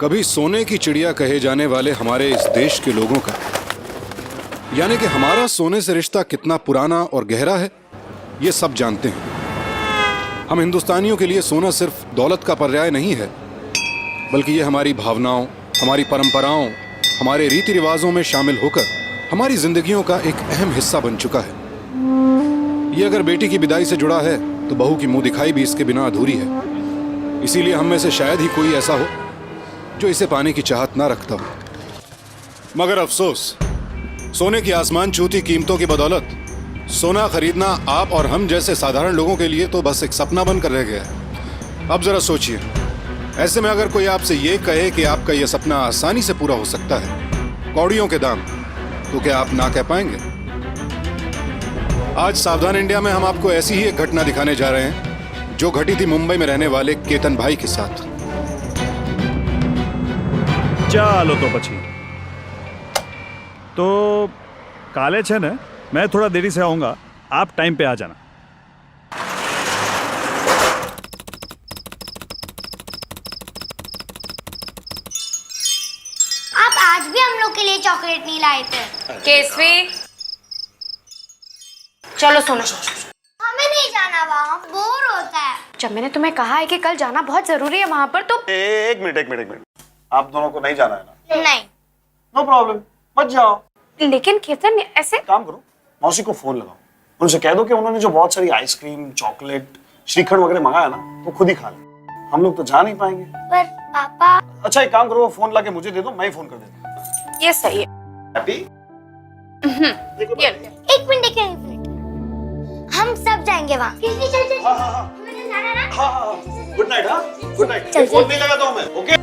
कभी सोने की चिड़िया कहे जाने वाले हमारे इस देश के लोगों का, यानी कि हमारा सोने से रिश्ता कितना पुराना और गहरा है, ये सब जानते हैं। हम हिंदुस्तानियों के लिए सोना सिर्फ दौलत का पर्याय नहीं है, बल्कि ये हमारी भावनाओं, हमारी परंपराओं, हमारे रीति रिवाजों में शामिल होकर हमारी जिंदगियों का एक अहम हिस्सा बन चुका है। ये अगर बेटी की विदाई से जुड़ा है तो बहू की मुंह दिखाई भी इसके बिना अधूरी है। इसीलिए हम में से शायद ही कोई ऐसा हो जो इसे पाने की चाहत ना रखता हो। मगर अफसोस, सोने की आसमान छूती कीमतों की बदौलत सोना खरीदना आप और हम जैसे साधारण लोगों के लिए तो बस एक सपना बनकर रह गया है। अब जरा सोचिए, ऐसे में अगर कोई आपसे ये कहे कि आपका यह सपना आसानी से पूरा हो सकता है, कौड़ियों के दाम, तो क्या आप ना कह पाएंगे? आज सावधान इंडिया में हम आपको ऐसी ही एक घटना दिखाने जा रहे हैं जो घटी थी मुंबई में रहने वाले केतन भाई के साथ। ચાલો તો પછી तो काले છે ને, मैं थोड़ा देरी से आऊंगा, आप टाइम पे आ जाना। आप आज भी हम लोग के लिए चॉकलेट नहीं लाए थे। केसवी, चलो सोना। हमें नहीं जाना, वहाँ बोर होता है। जब मैंने तुम्हें कहा है कि कल जाना बहुत जरूरी है वहाँ पर, तो एक मिनट, आप दोनों को नहीं जाना है ना? नहीं। नो प्रॉब्लम, मत जाओ। लेकिन केतन ऐसे काम करो, मौसी को फोन लगाओ, उनसे कह दो कि उन्होंने जो बहुत सारी आइसक्रीम, चॉकलेट, श्रीखंड वगैरह मंगाया ना, तो खुद ही खा ले। हम लोग तो जा नहीं पाएंगे। पर पापा। अच्छा एक काम करो, वो फोन लाके मुझे दे दो, मैं ही फोन कर देता हूँ। ये सही है। हैप्पी? एक मिनट, हम सब जाएंगे वहाँ। हाँ। Good night. हाँ, गुड नाइट। फोन नहीं लगाता हूँ मैं, ओके?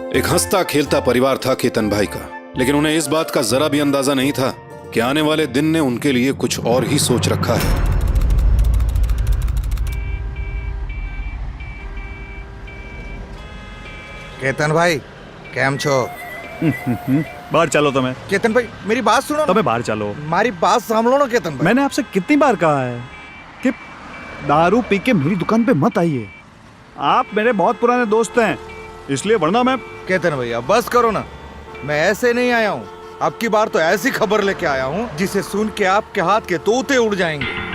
एक हंसता खेलता परिवार था केतन भाई का, लेकिन उन्हें इस बात का जरा भी अंदाजा नहीं था कि आने वाले दिन ने उनके लिए कुछ और ही सोच रखा है। केतन भाई, केम छो? बाहर चलो तुम्हें। केतन भाई, मेरी बात सुनो ना। तुम्हें बाहर चलो। हमारी बात संभलो ना केतन भाई। मैंने आपसे कितनी बार कहा है कि दारू पी के मेरी दुकान पे मत आइए। आप मेरे बहुत पुराने दोस्त हैं, इसलिए, वरना मैं। केतन भाई अब बस करो ना, मैं ऐसे नहीं आया हूँ। अब की बार तो ऐसी खबर लेके आया हूँ जिसे सुन के आपके हाथ के तोते उड़ जाएंगे।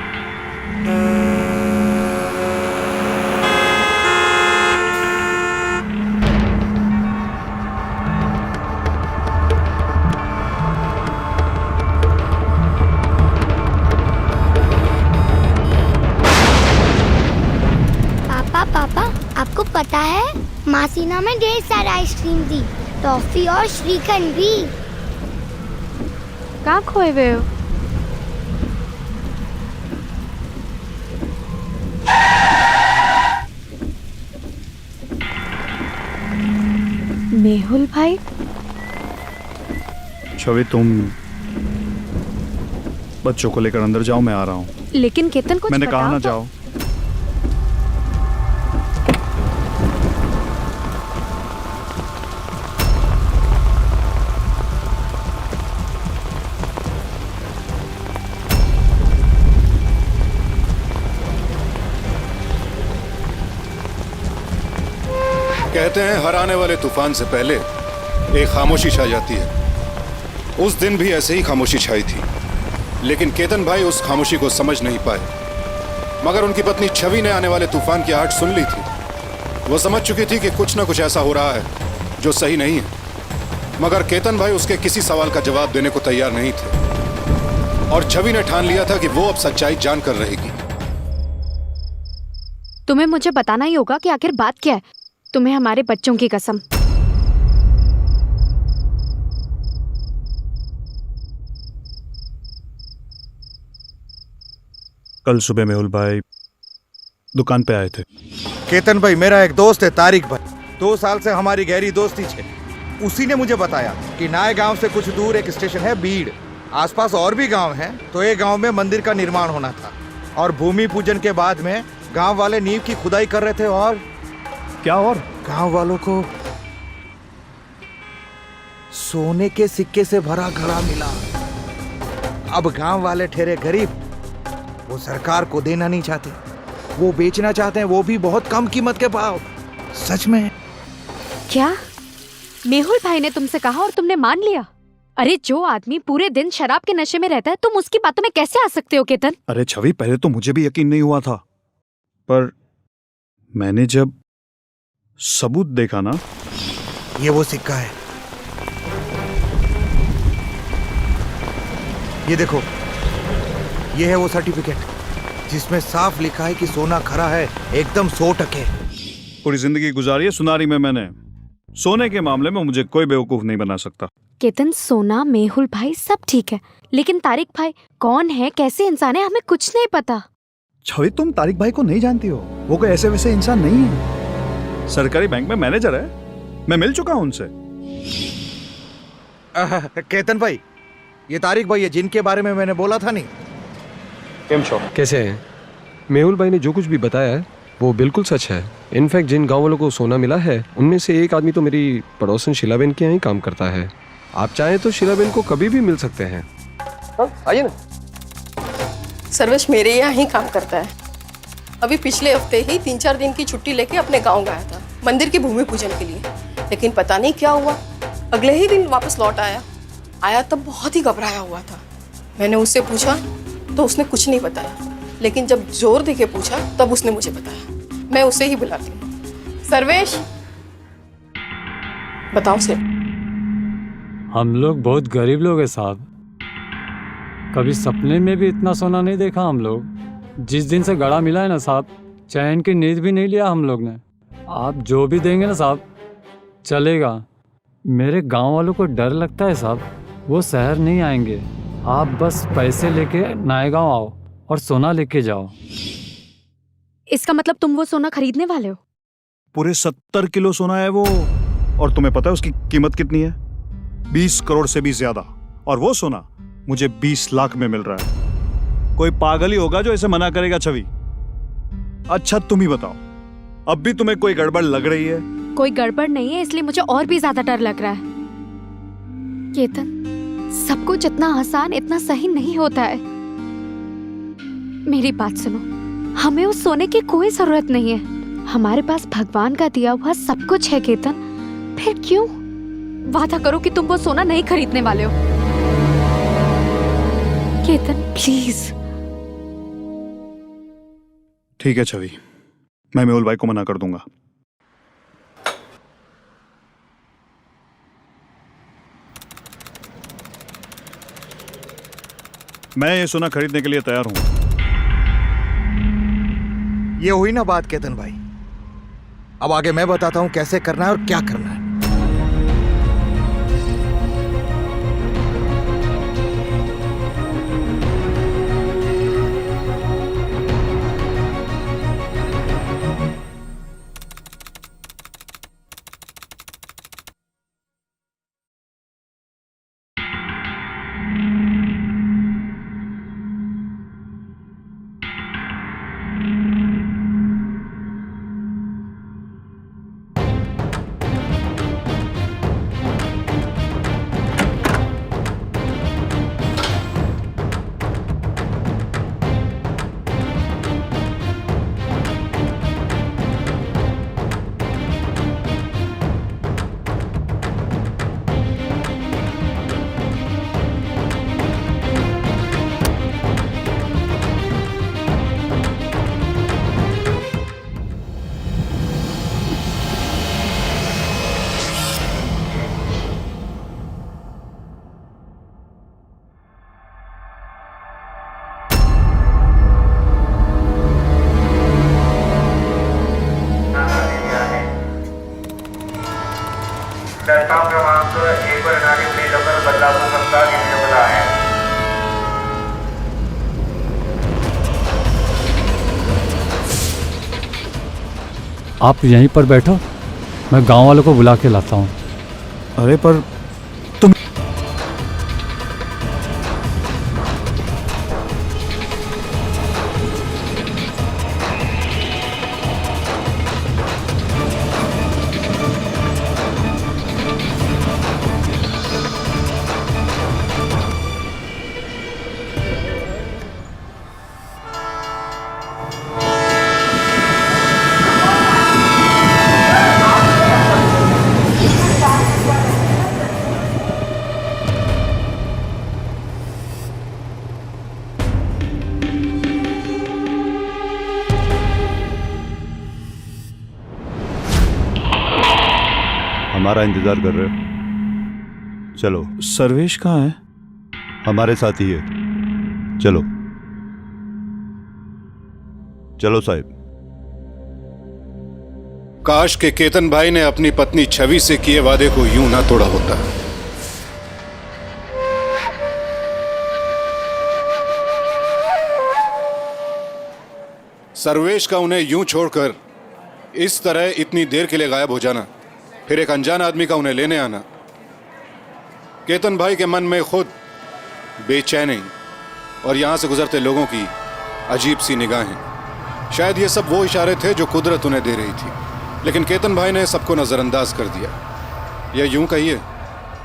पापा, आपको पता है मासीना में ढेर सारी आइसक्रीम थी, टॉफी और श्रीखंड भी। कहाँ खोए हुए हो? मेहुल भाई। छवि, तुम बच्चों को लेकर अंदर जाओ, मैं आ रहा हूँ। लेकिन केतन कुछ मैंने कहा ना, तो। जाओ। कहते हैं हर आने वाले तूफान से पहले एक खामोशी छा जाती है। उस दिन भी ऐसे ही खामोशी छाई थी, लेकिन केतन भाई उस खामोशी को समझ नहीं पाए। मगर उनकी पत्नी छवि ने आने वाले तूफान की आहट सुन ली थी। वो समझ चुकी थी कि कुछ ना कुछ ऐसा हो रहा है जो सही नहीं है, मगर केतन भाई उसके किसी सवाल का जवाब देने को तैयार नहीं थे। और छवि ने ठान लिया था कि वो अब सच्चाई जानकर रहेगी। तुम्हें मुझे बताना ही होगा कि आखिर बात क्या है। तुम्हें हमारे बच्चों की कसम। कल सुबह मेहुल भाई दुकान पे आए थे। केतन भाई, मेरा एक दोस्त है तारिक भाई, 2 साल से हमारी गहरी दोस्ती है। उसी ने मुझे बताया कि नए गांव से कुछ दूर एक स्टेशन है बीड़, आसपास और भी गांव हैं, तो एक गांव में मंदिर का निर्माण होना था और भूमि पूजन के बाद में गांव वाले नींव की खुदाई कर रहे थे और क्या? और गांव वालों को सोने के सिक्के से भरा घड़ा मिला। अब गांव वाले ठहरे गरीब, वो सरकार को देना नहीं चाहते, वो बेचना चाहते हैं, वो भी बहुत कम कीमत के भाव। सच में क्या मेहुल भाई ने तुमसे कहा और तुमने मान लिया? अरे जो आदमी पूरे दिन शराब के नशे में रहता है, तुम उसकी बातों में कैसे आ सकते हो केतन? अरे छवि, पहले तो मुझे भी यकीन नहीं हुआ था, पर मैंने जब सबूत देखा ना। ये वो सिक्का है, ये देखो, ये है वो सर्टिफिकेट जिसमें साफ लिखा है कि सोना खरा है, एकदम 100%। पूरी जिंदगी गुजारी है सुनारी में मैंने, सोने के मामले में मुझे कोई बेवकूफ नहीं बना सकता। केतन, सोना, मेहुल भाई सब ठीक है, लेकिन तारिक भाई कौन है, कैसे इंसान है, हमें कुछ नहीं पता। छवि, तुम तारिक भाई को नहीं जानती हो, वो कोई ऐसे वैसे इंसान नहीं है। सरकारी बैंक में मैनेजर है, मैं मिल चुका हूं उनसे। केतन भाई, ये तारिक भाई है जिनके बारे में मैंने बोला था नहीं। कैसे हैं? मेहुल भाई ने जो कुछ भी बताया है वो बिल्कुल सच है। इनफैक्ट जिन गांव वालों को सोना मिला है उनमें से एक आदमी तो मेरी पड़ोसन शीलाबेन के यहाँ ही काम करता है। आप चाहें तो शीलाबेन को कभी भी मिल सकते हैं। आइए ना। सर्वेश मेरे यहाँ ही काम करता है। अभी पिछले हफ्ते ही 3-4 दिन की छुट्टी लेके अपने गांव गया था मंदिर की भूमि पूजन के लिए, लेकिन पता नहीं क्या हुआ, अगले ही दिन वापस लौट आया तब बहुत ही घबराया हुआ था। मैंने उससे पूछा तो उसने कुछ नहीं बताया, लेकिन जब जोर देके पूछा तब उसने मुझे बताया। मैं उसे ही बुलाती हूँ। सर्वेश, बताओ से। हम लोग बहुत गरीब लोग हैं साहब, कभी सपने में भी इतना सोना नहीं देखा हम लोग। जिस दिन से गड़ा मिला है ना साहब, चैन की नींद भी नहीं लिया हम लोग ने। आप जो भी देंगे ना साहब चलेगा। मेरे गांव वालों को डर लगता है साहब, वो शहर नहीं आएंगे। आप बस पैसे लेके नए गांव आओ और सोना लेके जाओ। इसका मतलब तुम वो सोना खरीदने वाले हो? पूरे 70 किलो सोना है वो, और तुम्हें पता है उसकी कीमत कितनी है? 20 करोड़ से भी ज्यादा। और वो सोना मुझे 20 लाख में मिल रहा है। कोई पागल ही होगा जो इसे मना करेगा छवि। अच्छा तुम ही बताओ, अब भी तुम्हें कोई गड़बड़ लग रही है? कोई गड़बड़ नहीं है, इसलिए मुझे और भी ज्यादा डर लग रहा है। केतन, सब कुछ इतना आसान, इतना सही नहीं होता है। मेरी बात सुनो, हमें उस सोने की कोई जरूरत नहीं है। हमारे पास भगवान का दिया हुआ सब कुछ है केतन। फिर क्यों? वादा करो कि तुम वो सोना नहीं खरीदने वाले हो। केतन प्लीज। ठीक है छवि, मैं मेहुल भाई को मना कर दूंगा। मैं ये सोना खरीदने के लिए तैयार हूं। ये हुई ना बात केतन भाई, अब आगे मैं बताता हूं कैसे करना है और क्या करना है। प्लेटफॉर्म क्रमांक 1 पर नागरिक ने लोकल बदलाव को संस्था की योजना है। आप यहीं पर बैठो, मैं गांव वालों को बुला के लाता हूँ। अरे पर हमारा इंतजार कर रहे हो? चलो, सर्वेश कहाँ है? हमारे साथ ही है। चलो चलो साहब। काश के केतन भाई ने अपनी पत्नी छवि से किए वादे को यूं ना तोड़ा होता। सर्वेश का उन्हें यूं छोड़कर इस तरह इतनी देर के लिए गायब हो जाना, फिर एक अनजान आदमी का उन्हें लेने आना, केतन भाई के मन में खुद बेचैनी और यहां से गुजरते लोगों की अजीब सी निगाहें, शायद ये सब वो इशारे थे जो कुदरत उन्हें दे रही थी। लेकिन केतन भाई ने सबको नजरअंदाज कर दिया, या यूं कहिए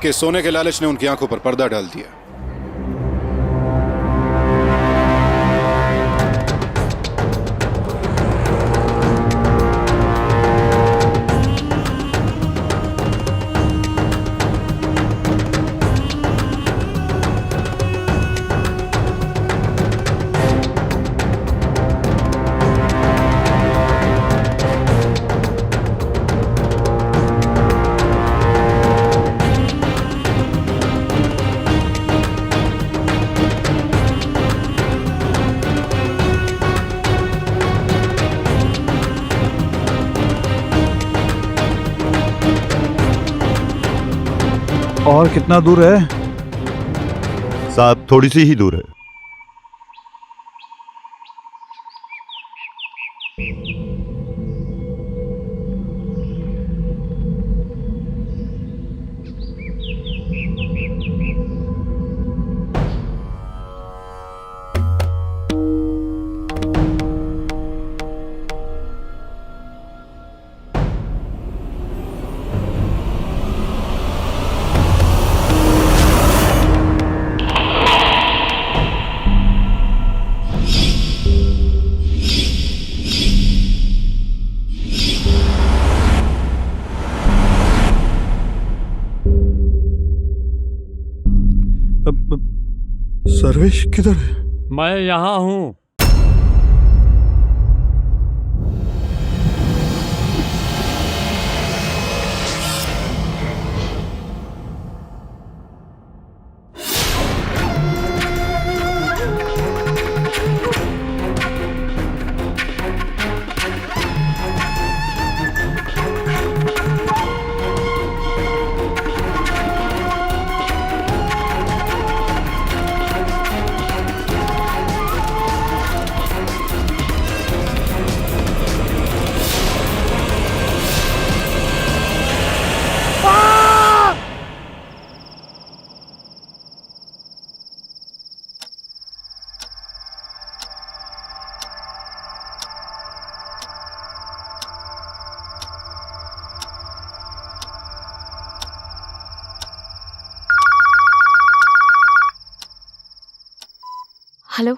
कि सोने के लालच ने उनकी आंखों पर पर्दा डाल दिया। और कितना दूर है? साहब थोड़ी सी ही दूर है। सर्वेश किधर है? मैं यहाँ हूँ। हेलो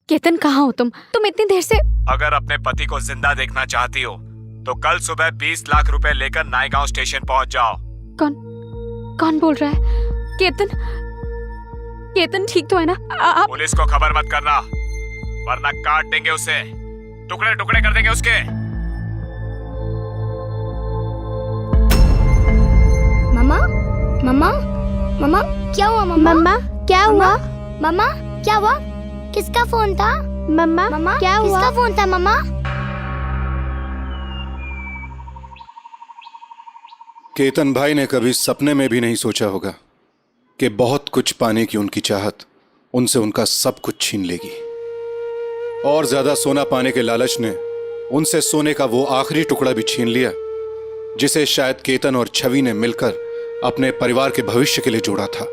केतन, कहाँ हो तुम इतनी देर से? अगर अपने पति को जिंदा देखना चाहती हो तो कल सुबह 20 लाख रुपए लेकर नायगांव स्टेशन पहुंच जाओ। कौन बोल रहा है? केतन ठीक तो है ना? आप पुलिस को खबर मत करना, वरना काट देंगे उसे, टुकड़े टुकड़े कर देंगे उसके। मम्मा मम्मा मम्मा क्या हुआ? मम्मा क्या हुआ? मम्मा क्या हुआ? किसका फोन था? मम्मा क्या हुआ? किसका फोन था मम्मा? केतन भाई ने कभी सपने में भी नहीं सोचा होगा कि बहुत कुछ पाने की उनकी चाहत उनसे उनका सब कुछ छीन लेगी, और ज्यादा सोना पाने के लालच ने उनसे सोने का वो आखिरी टुकड़ा भी छीन लिया जिसे शायद केतन और छवि ने मिलकर अपने परिवार के भविष्य के लिए जोड़ा था।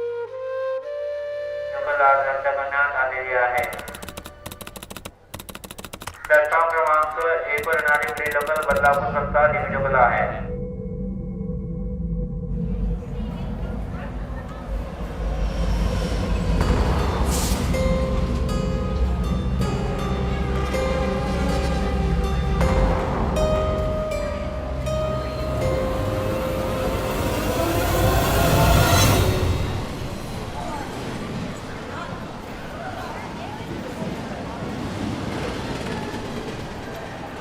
प्लेटफॉर्म क्रमांक 1 पर नारी लोकल बदलापुर संस्था निमिजोगला है।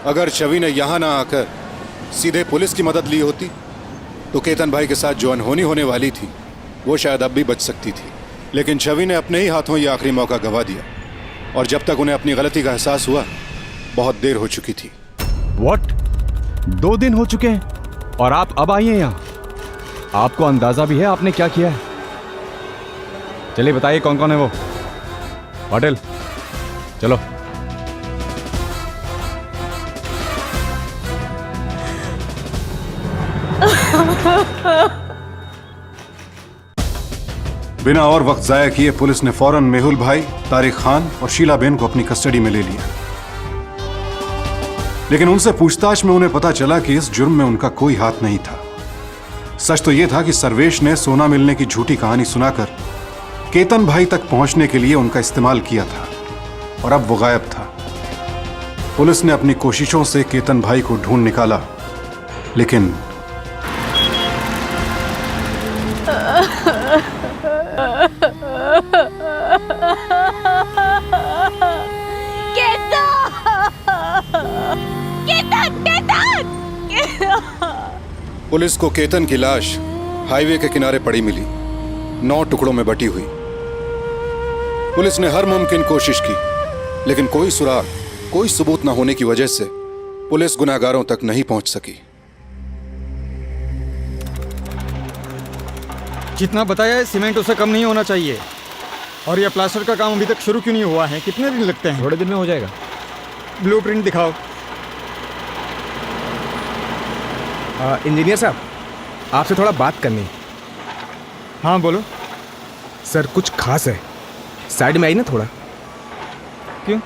अगर छवि ने यहां ना आकर सीधे पुलिस की मदद ली होती तो केतन भाई के साथ जो अनहोनी होने वाली थी वो शायद अब भी बच सकती थी। लेकिन छवि ने अपने ही हाथों ये आखिरी मौका गंवा दिया, और जब तक उन्हें अपनी गलती का एहसास हुआ बहुत देर हो चुकी थी। व्हाट? 2 दिन हो चुके हैं और आप अब आई हैं यहाँ? आपको अंदाजा भी है आपने क्या किया है? चलिए बताइए कौन कौन है वो। होटल चलो। बिना और वक्त जाया किए पुलिस ने फौरन मेहुल भाई, तारिक खान और शीलाबेन को अपनी कस्टडी में ले लिया। लेकिन उनसे पूछताछ में उन्हें पता चला कि इस जुर्म में उनका कोई हाथ नहीं था। सच तो यह था कि सर्वेश ने सोना मिलने की झूठी कहानी सुनाकर केतन भाई तक पहुंचने के लिए उनका इस्तेमाल किया था, और अब वो गायब था। पुलिस ने अपनी कोशिशों से केतन भाई को ढूंढ निकाला, लेकिन पुलिस को केतन की लाश हाईवे के किनारे पड़ी मिली, 9 टुकड़ों में बटी हुई। पुलिस ने हर मुमकिन कोशिश की, लेकिन कोई सुराग, कोई सबूत न होने की वजह से पुलिस गुनाहगारों तक नहीं पहुंच सकी। जितना बताया है सीमेंट उससे कम नहीं होना चाहिए। और यह प्लास्टर का काम अभी तक शुरू क्यों नहीं हुआ है? कितने दिन लगते हैं? थोड़े दिन में हो जाएगा। ब्लूप्रिंट दिखाओ। इंजीनियर साहब, आपसे थोड़ा बात करनी है। हाँ बोलो। सर कुछ खास है, साइड में आई ना थोड़ा। क्यों,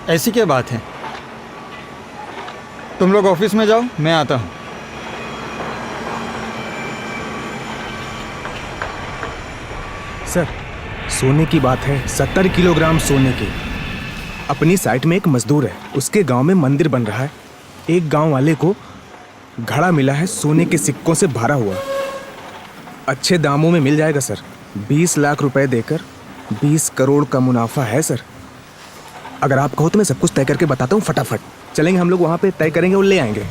ऐसी क्या बात है? तुम लोग ऑफिस में जाओ, मैं आता हूँ। सर सोने की बात है, 70 किलोग्राम सोने की। अपनी साइट में एक मजदूर है, उसके गांव में मंदिर बन रहा है। एक गांव वाले को घड़ा मिला है सोने के सिक्कों से भरा हुआ। अच्छे दामों में मिल जाएगा सर। 20 लाख रुपए देकर 20 करोड़ का मुनाफा है सर। अगर आप कहो तो मैं सब कुछ तय करके बताता हूँ फटाफट। चलेंगे हम लोग वहाँ पे, तय करेंगे और ले आएंगे।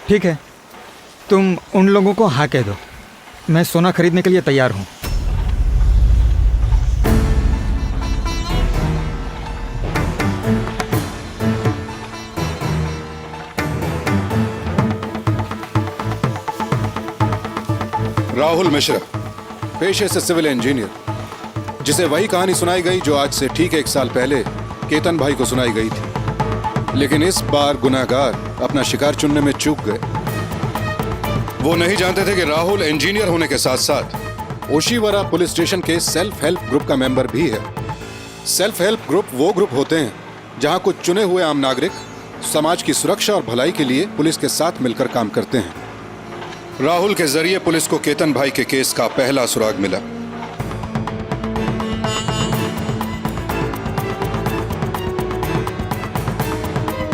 ठीक है, तुम उन लोगों को हाँ कह दो। मैं सोना खरीदने के लिए तैयार हूँ। राहुल मिश्रा, पेशे से सिविल इंजीनियर, जिसे वही कहानी सुनाई गई जो आज से ठीक 1 साल पहले केतन भाई को सुनाई गई थी। लेकिन इस बार गुनाहगार अपना शिकार चुनने में चूक गए। वो नहीं जानते थे कि राहुल इंजीनियर होने के साथ साथ ओशीवरा पुलिस स्टेशन के सेल्फ हेल्प ग्रुप का मेंबर भी है। सेल्फ हेल्प ग्रुप वो ग्रुप होते हैं जहां कुछ चुने हुए आम नागरिक समाज की सुरक्षा और भलाई के लिए पुलिस के साथ मिलकर काम करते हैं। राहुल के जरिए पुलिस को केतन भाई के केस का पहला सुराग मिला।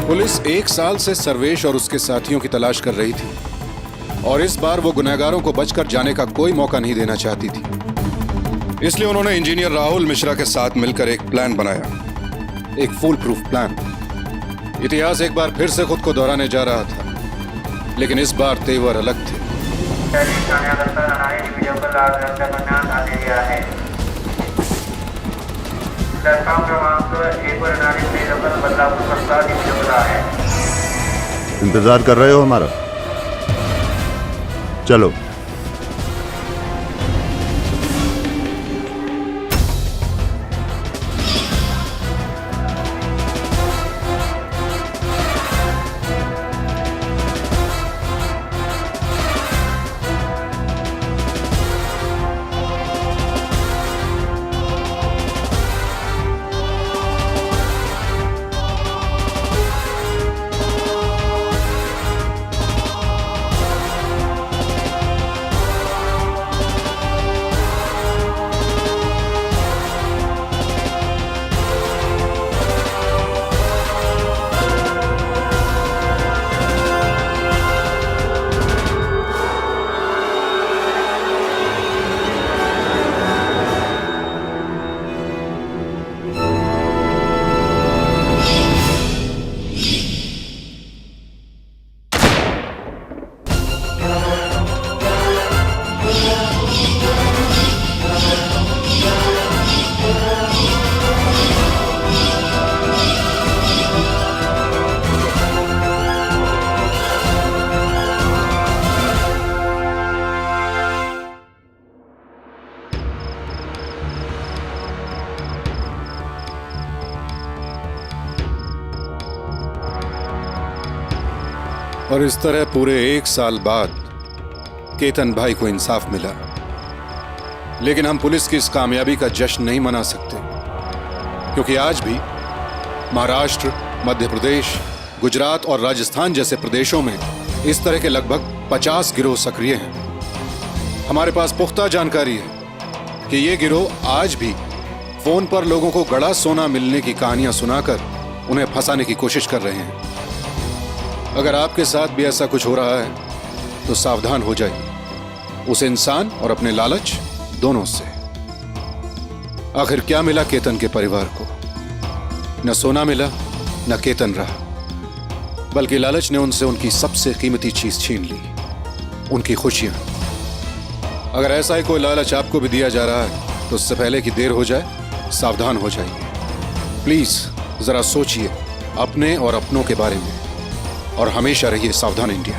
पुलिस 1 साल से सर्वेश और उसके साथियों की तलाश कर रही थी, और इस बार वो गुनहगारों को बचकर जाने का कोई मौका नहीं देना चाहती थी। इसलिए उन्होंने इंजीनियर राहुल मिश्रा के साथ मिलकर एक प्लान बनाया, एक फुल प्रूफ प्लान। इतिहास एक बार फिर से खुद को दोहराने जा रहा था, लेकिन इस बार तेवर अलग थे। इंतजार कर रहे हो हमारा? चलो। और इस तरह पूरे 1 साल बाद केतन भाई को इंसाफ मिला। लेकिन हम पुलिस की इस कामयाबी का जश्न नहीं मना सकते, क्योंकि आज भी महाराष्ट्र, मध्य प्रदेश, गुजरात और राजस्थान जैसे प्रदेशों में इस तरह के लगभग 50 गिरोह सक्रिय हैं। हमारे पास पुख्ता जानकारी है कि ये गिरोह आज भी फोन पर लोगों को गड़ा सोना मिलने की कहानियां सुनाकर उन्हें फंसाने की कोशिश कर रहे हैं। अगर आपके साथ भी ऐसा कुछ हो रहा है तो सावधान हो जाइए, उस इंसान और अपने लालच दोनों से। आखिर क्या मिला केतन के परिवार को? न सोना मिला, न केतन रहा, बल्कि लालच ने उनसे उनकी सबसे कीमती चीज छीन ली, उनकी खुशियां। अगर ऐसा ही कोई लालच आपको भी दिया जा रहा है तो उससे पहले कि देर हो जाए सावधान हो जाइए। प्लीज जरा सोचिए अपने और अपनों के बारे में, और हमेशा रहिए सावधान इंडिया।